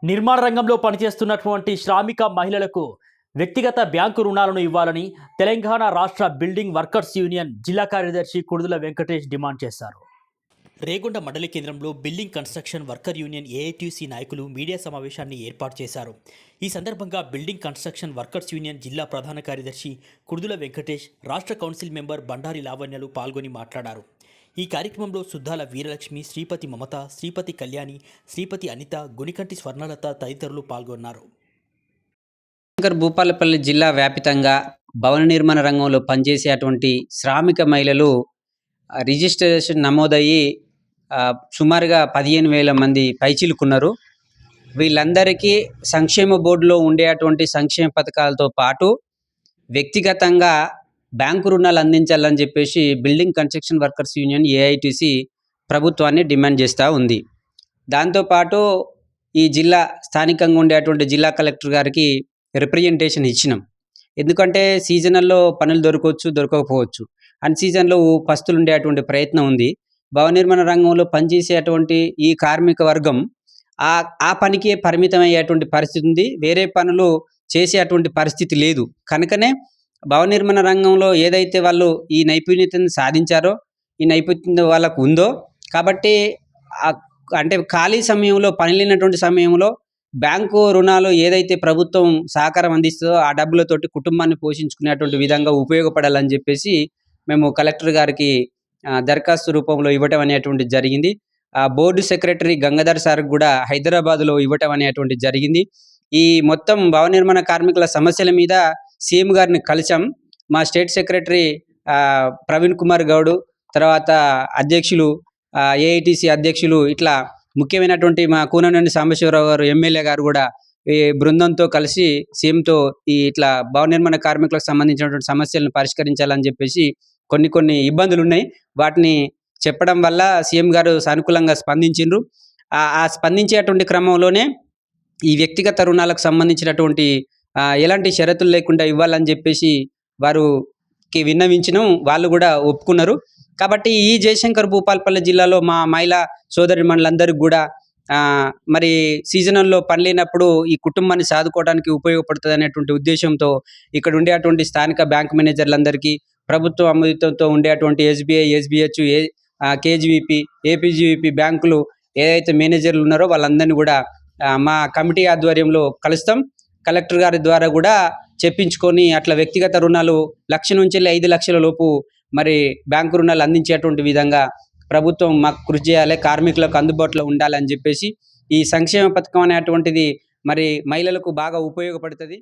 నిర్మాణ రంగంలో పనిచేస్తున్నటువంటి శ్రామిక మహిళలకు వ్యక్తిగత బ్యాంకు రుణాలను ఇవ్వాలని తెలంగాణ రాష్ట్ర బిల్డింగ్ వర్కర్స్ యూనియన్ జిల్లా కార్యదర్శి కుడుదల వెంకటేష్ డిమాండ్ చేశారు. రేగొండ మండల కేంద్రంలో building construction worker union AITC నాయకులు మీడియా సమావేశాన్ని ఏర్పాటు చేశారు. ఈ సందర్భంగా బిల్డింగ్ కన్స్ట్రక్షన్ వర్కర్స్ యూనియన్ జిల్లా ప్రధాన కార్యదర్శి కుడుదల వెంకటేష్, రాష్ట్ర కౌన్సిల్ మెంబర్ బండారి లావణ్యలు పాల్గొని మాట్లాడారు. ఈ కార్యక్రమంలో సుద్దాల వీరలక్ష్మి, శ్రీపతి మమత, శ్రీపతి కళ్యాణి, శ్రీపతి అనిత, గునికంటి స్వర్ణలత తదితరులు పాల్గొన్నారు. భూపాలపల్లి జిల్లా వ్యాపితంగా భవన నిర్మాణ రంగంలో పనిచేసేటువంటి శ్రామిక మహిళలు రిజిస్ట్రేషన్ నమోదయ్యి సుమారుగా 15,000 మంది పైచిలుకున్నారు. వీళ్ళందరికీ సంక్షేమ బోర్డులో ఉండేటువంటి సంక్షేమ పథకాలతో పాటు వ్యక్తిగతంగా బ్యాంకు రుణాలు అందించాలని చెప్పేసి building construction workers union AITC ప్రభుత్వాన్ని డిమాండ్ చేస్తూ ఉంది. దాంతోపాటు ఈ జిల్లా స్థానికంగా ఉండేటువంటి జిల్లా కలెక్టర్ గారికి రిప్రజెంటేషన్ ఇచ్చినాం. ఎందుకంటే సీజనల్లో పనులు దొరకకపోవచ్చు, అన్ సీజన్లో పస్తులు ఉండేటువంటి ప్రయత్నం ఉంది. భవన నిర్మాణ రంగంలో పనిచేసేటువంటి ఈ కార్మిక వర్గం ఆ పనికే పరిమితమయ్యేటువంటి పరిస్థితి ఉంది. వేరే పనులు చేసేటువంటి పరిస్థితి లేదు. కనుకనే భవన నిర్మాణ రంగంలో ఏదైతే వాళ్ళు ఈ నైపుణ్యతను సాధించారో, ఈ నైపుణ్యత వాళ్ళకు ఉందో కాబట్టి అంటే ఖాళీ సమయంలో, పని లేనటువంటి సమయంలో బ్యాంకు రుణాలు ఏదైతే ప్రభుత్వం సహకారం అందిస్తుందో ఆ డబ్బులతోటి కుటుంబాన్ని పోషించుకునేటువంటి విధంగా ఉపయోగపడాలని చెప్పేసి మేము కలెక్టర్ గారికి దరఖాస్తు రూపంలో ఇవ్వటం అనేటువంటిది జరిగింది. బోర్డు సెక్రటరీ గంగాధర్ సార్ కూడా హైదరాబాద్లో ఇవ్వటం అనేటువంటిది జరిగింది. ఈ మొత్తం భవన నిర్మాణ కార్మికుల సమస్యల మీద సీఎం గారిని కలిసాం. మా స్టేట్ సెక్రటరీ ప్రవీణ్ కుమార్ గౌడ్, తర్వాత అధ్యక్షులు ఏఐటీసీ అధ్యక్షులు, ఇట్లా ముఖ్యమైనటువంటి మా కూననేని సాంబశివరావు గారు ఎమ్మెల్యే గారు కూడా ఈ బృందంతో కలిసి సీఎంతో ఇట్లా భవన నిర్మాణ కార్మికులకు సంబంధించినటువంటి సమస్యలను పరిష్కరించాలని చెప్పేసి కొన్ని ఇబ్బందులు ఉన్నాయి. వాటిని చెప్పడం వల్ల సీఎం గారు సానుకూలంగా స్పందించిండ్రు. ఆ స్పందించేటువంటి క్రమంలోనే ఈ వ్యక్తిగత రుణాలకు సంబంధించినటువంటి ఎలాంటి షరతులు లేకుండా ఇవ్వాలని చెప్పేసి వారికి విన్నవించినాం. వాళ్ళు కూడా ఒప్పుకున్నారు. కాబట్టి ఈ జయశంకర్ భూపాలపల్లి జిల్లాలో మా మహిళా సోదరి మండలందరికీ కూడా మరి సీజనల్లో పని లేనప్పుడు ఈ కుటుంబాన్ని సాదుకోవడానికి ఉపయోగపడుతుంది అనేటువంటి ఉద్దేశంతో ఇక్కడ ఉండేటువంటి స్థానిక బ్యాంక్ మేనేజర్లందరికీ, ప్రభుత్వ ఆమోదితంతో ఉండేటువంటి ఎస్బీఐ, ఎస్బీహెచ్, కేజీవీపీ, ఏపీజీవీపీ బ్యాంకులు ఏదైతే మేనేజర్లు ఉన్నారో వాళ్ళందరినీ కూడా మా కమిటీ ఆధ్వర్యంలో కలుస్తాం. కలెక్టర్ గారి ద్వారా కూడా చెప్పించుకొని అట్లా వ్యక్తిగత రుణాలు 1,00,000 నుంచి 5 లక్షల లోపు మరి బ్యాంకు రుణాలు అందించేటువంటి విధంగా ప్రభుత్వం మాకు కృషి చేయాలి, కార్మికులకు అందుబాటులో ఉండాలని చెప్పేసి ఈ సంక్షేమ పథకం అనేటువంటిది మరి మహిళలకు బాగా ఉపయోగపడుతుంది.